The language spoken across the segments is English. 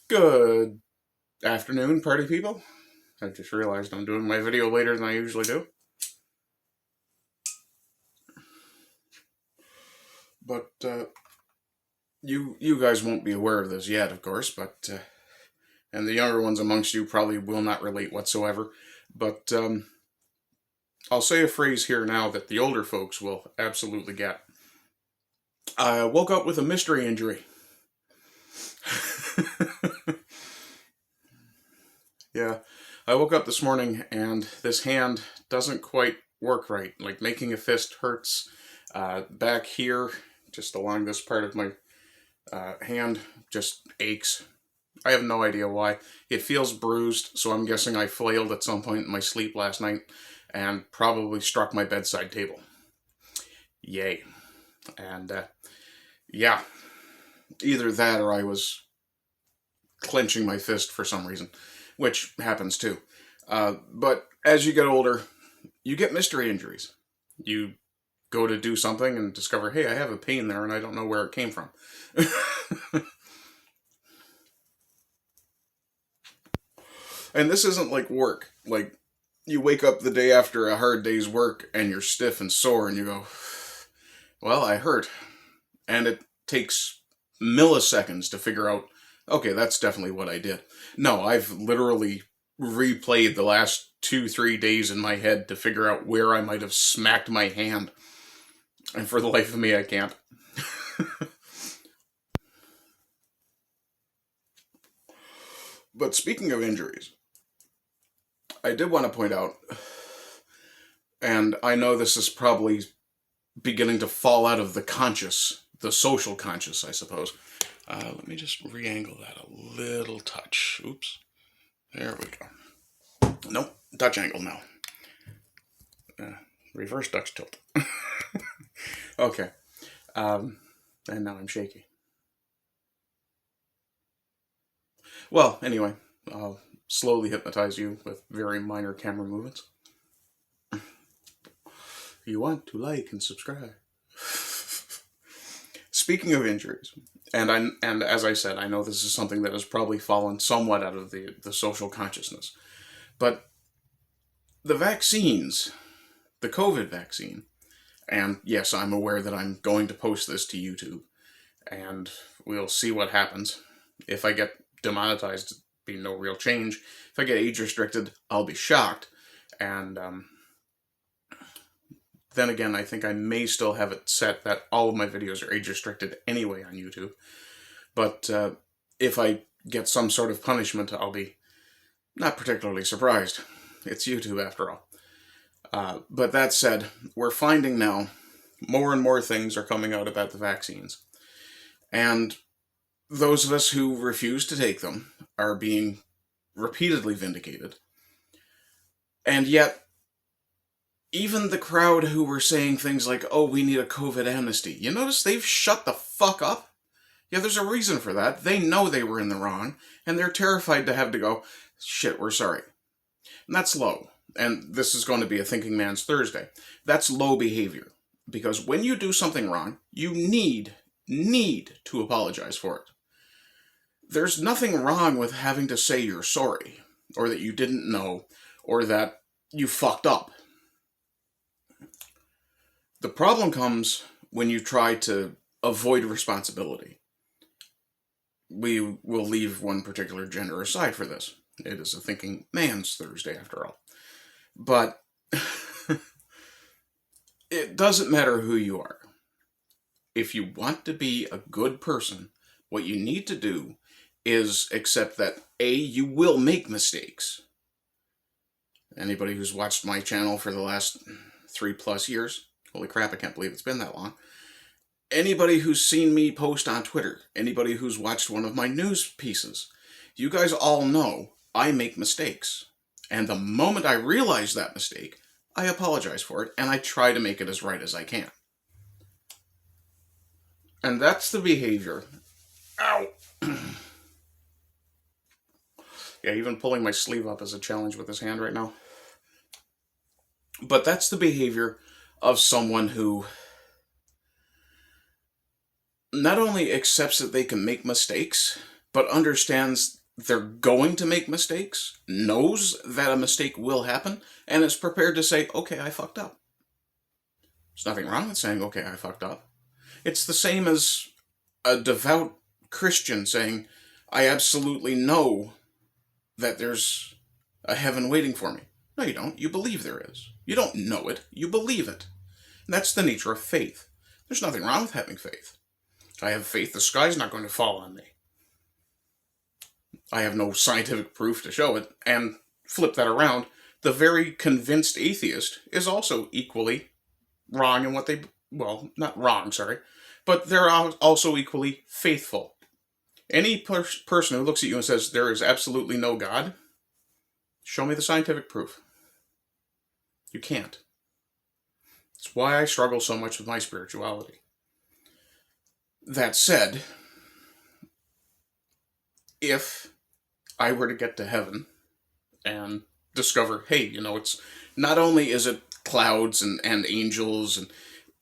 Good afternoon, party people. I just realized I'm doing my video later than I usually do. But you guys won't be aware of this yet, of course, but and the younger ones amongst you probably will not relate whatsoever. But I'll say a phrase here now that the older folks will absolutely get. I woke up with a mystery injury. Yeah, I woke up this morning and this hand doesn't quite work right. Like making a fist hurts. Back here, just along this part of my hand, just aches. I have no idea why. It feels bruised, so I'm guessing I flailed at some point in my sleep last night and probably struck my bedside table. Yay. And yeah, either that or I was clenching my fist for some reason, which happens too. But as you get older, you get mystery injuries. You go to do something and discover, hey, I have a pain there and I don't know where it came from. And this isn't like work. Like, you wake up the day after a hard day's work and you're stiff and sore and you go, well, I hurt. And it takes milliseconds to figure out, okay, that's definitely what I did. No, I've literally replayed the last 2-3 days in my head to figure out where I might have smacked my hand. And for the life of me, I can't. But speaking of injuries, I did want to point out, and I know this is probably beginning to fall out of the conscious, the social conscious, I suppose. Let me just re-angle that a little touch. Oops. There we go. Nope, Dutch angle now. Reverse Dutch tilt. Okay. And now I'm shaky. Well, anyway, I'll slowly hypnotize you with very minor camera movements. You want to like and subscribe. Speaking of injuries, and as I said, I know this is something that has probably fallen somewhat out of the social consciousness, but the vaccines, the COVID vaccine, and yes, I'm aware that I'm going to post this to YouTube, and we'll see what happens. If I get demonetized, it'll be no real change. If I get age restricted, I'll be shocked, and then again, I think I may still have it set that all of my videos are age restricted anyway on YouTube. But if I get some sort of punishment, I'll be not particularly surprised. It's YouTube after all. But that said, we're finding now more and more things are coming out about the vaccines. And those of us who refuse to take them are being repeatedly vindicated. And yet, even the crowd who were saying things like, oh, we need a COVID amnesty, you notice they've shut the fuck up? Yeah, there's a reason for that. They know they were in the wrong, and they're terrified to have to go, shit, we're sorry. And that's low. And this is going to be a thinking man's Thursday. That's low behavior. Because when you do something wrong, you need to apologize for it. There's nothing wrong with having to say you're sorry, or that you didn't know, or that you fucked up. The problem comes when you try to avoid responsibility. We will leave one particular gender aside for this. It is a thinking man's Thursday, after all. But it doesn't matter who you are. If you want to be a good person, what you need to do is accept that, A, you will make mistakes. Anybody who's watched my channel for the last 3+ years, holy crap, I can't believe it's been that long. Anybody who's seen me post on Twitter, anybody who's watched one of my news pieces, you guys all know I make mistakes. And the moment I realize that mistake, I apologize for it, and I try to make it as right as I can. And that's the behavior. Ow! Yeah, even pulling my sleeve up is a challenge with this hand right now. But that's the behavior of someone who not only accepts that they can make mistakes, but understands they're going to make mistakes, knows that a mistake will happen, and is prepared to say, okay, I fucked up. There's nothing wrong with saying, okay, I fucked up. It's the same as a devout Christian saying, I absolutely know that there's a heaven waiting for me. No, you don't. You believe there is. You don't know it. You believe it. And that's the nature of faith. There's nothing wrong with having faith. I have faith the sky's not going to fall on me. I have no scientific proof to show it. And flip that around, the very convinced atheist is also equally wrong in what they... Well, not wrong, sorry. But they're also equally faithful. Any person who looks at you and says, there is absolutely no God, show me the scientific proof. You can't. That's why I struggle so much with my spirituality. That said, if I were to get to heaven and discover, hey, you know, it's not only is it clouds and angels and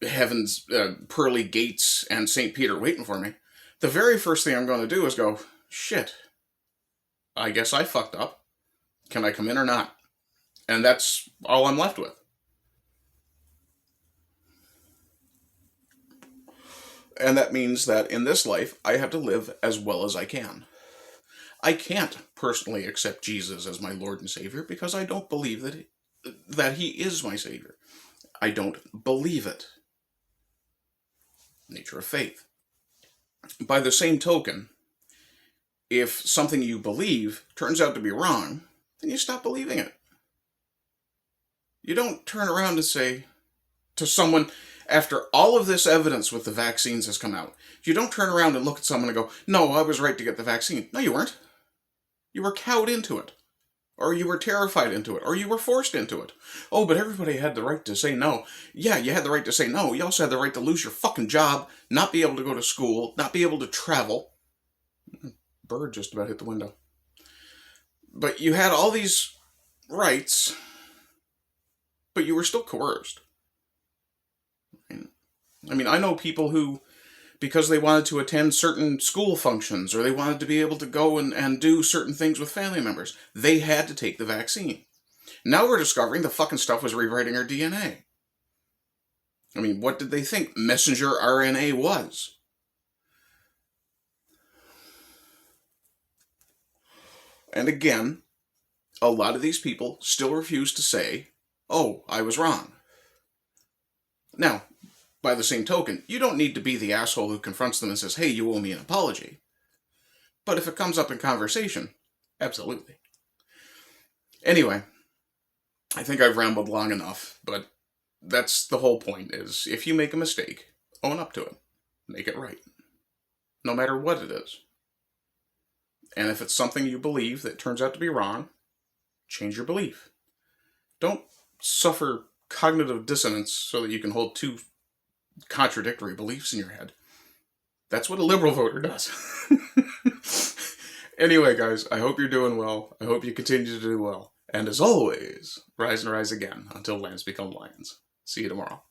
heaven's pearly gates and St. Peter waiting for me, the very first thing I'm going to do is go, shit, I guess I fucked up. Can I come in or not? And that's all I'm left with. And that means that in this life, I have to live as well as I can. I can't personally accept Jesus as my Lord and Savior because I don't believe that He is my Savior. I don't believe it. Nature of faith. By the same token, if something you believe turns out to be wrong, then you stop believing it. You don't turn around and say to someone, after all of this evidence with the vaccines has come out, you don't turn around and look at someone and go, no, I was right to get the vaccine. No, you weren't. You were cowed into it. Or you were terrified into it. Or you were forced into it. Oh, but everybody had the right to say no. Yeah, you had the right to say no. You also had the right to lose your fucking job, not be able to go to school, not be able to travel. Bird just about hit the window. But you had all these rights, but you were still coerced. I mean, I know people who, because they wanted to attend certain school functions, or they wanted to be able to go and do certain things with family members, they had to take the vaccine. Now we're discovering the fucking stuff was rewriting our DNA. I mean, what did they think messenger RNA was? And again, a lot of these people still refuse to say, oh, I was wrong. Now, by the same token, you don't need to be the asshole who confronts them and says, hey, you owe me an apology. But if it comes up in conversation, absolutely. Anyway, I think I've rambled long enough, but that's the whole point, is if you make a mistake, own up to it. Make it right. No matter what it is. And if it's something you believe that turns out to be wrong, change your belief. Don't suffer cognitive dissonance so that you can hold two contradictory beliefs in your head. That's what a liberal voter does. Anyway, guys, I hope you're doing well. I hope you continue to do well. And as always, rise and rise again until lambs become lions. See you tomorrow.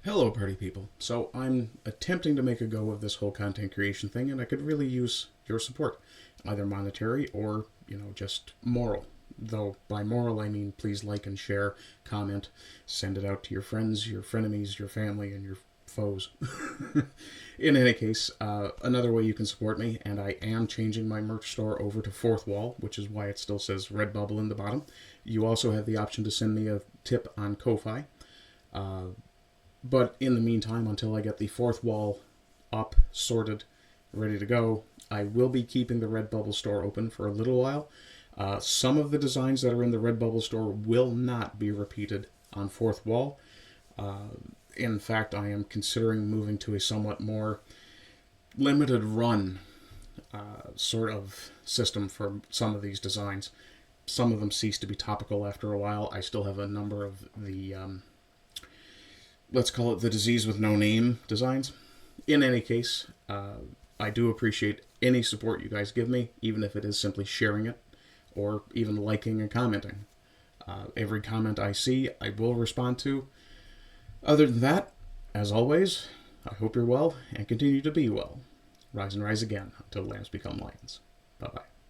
Hello, party people. So I'm attempting to make a go of this whole content creation thing, and I could really use your support, either monetary or, just moral. Though by moral I mean please like and share, comment, send it out to your friends, your frenemies, your family, and your foes. In any case, another way you can support me, and I am changing my merch store over to Fourth Wall, which is why it still says Redbubble in the bottom. You also have the option to send me a tip on Ko-Fi. But in the meantime, until I get the Fourth Wall up, sorted, ready to go, I will be keeping the Redbubble store open for a little while. Some of the designs that are in the Redbubble store will not be repeated on Fourth Wall. In fact, I am considering moving to a somewhat more limited run sort of system for some of these designs. Some of them cease to be topical after a while. I still have a number of the, let's call it the disease with no name designs. In any case, I do appreciate any support you guys give me, even if it is simply sharing it, or even liking and commenting. Every comment I see, I will respond to. Other than that, as always, I hope you're well and continue to be well. Rise and rise again until lambs become lions. Bye-bye.